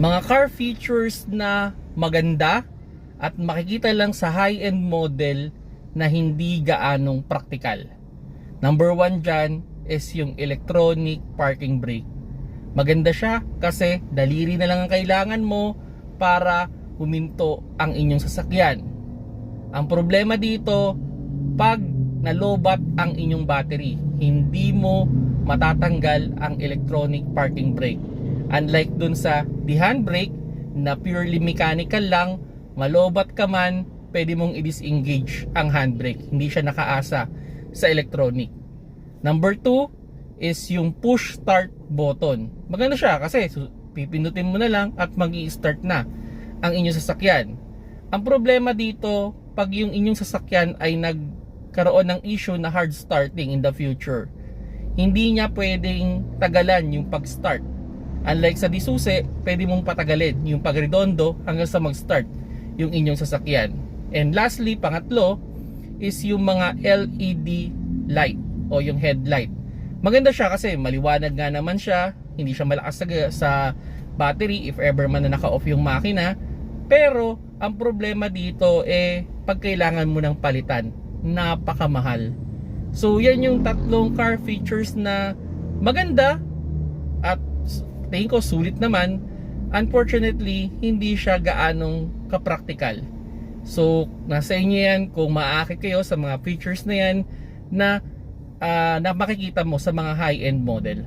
Mga car features na maganda at makikita lang sa high-end model na hindi gaanong praktikal. Number 1 dyan is yung electronic parking brake. Maganda siya kasi daliri na lang ang kailangan mo para huminto ang inyong sasakyan. Ang problema dito, pag nalobat ang inyong battery, hindi mo matatanggal ang electronic parking brake. Unlike dun sa the handbrake na purely mechanical lang, malobat ka man, pwede mong i-disengage ang handbrake. Hindi siya nakaasa sa electronic. Number 2 is yung push start button. Maganda siya kasi pipindutin mo na lang at mag-i-start na ang inyong sasakyan. Ang problema dito, pag yung inyong sasakyan ay nagkaroon ng issue na hard starting in the future, hindi niya pwedeng tagalan yung pag-start. Unlike sa disuse, pwede mong patagalin yung pagredondo hanggang sa mag-start yung inyong sasakyan. And lastly, pangatlo, is yung mga LED light o yung headlight. Maganda siya kasi maliwanag nga naman siya, hindi siya malakas sa battery if ever man na naka-off yung makina. Pero ang problema dito pag kailangan mo ng palitan, napakamahal. So yan yung tatlong car features na maganda at tingin ko sulit naman. Unfortunately, hindi siya gaanong kapraktikal. So nasa inyo yan kung maaakit kayo sa mga features na yan na makikita mo sa mga high-end model.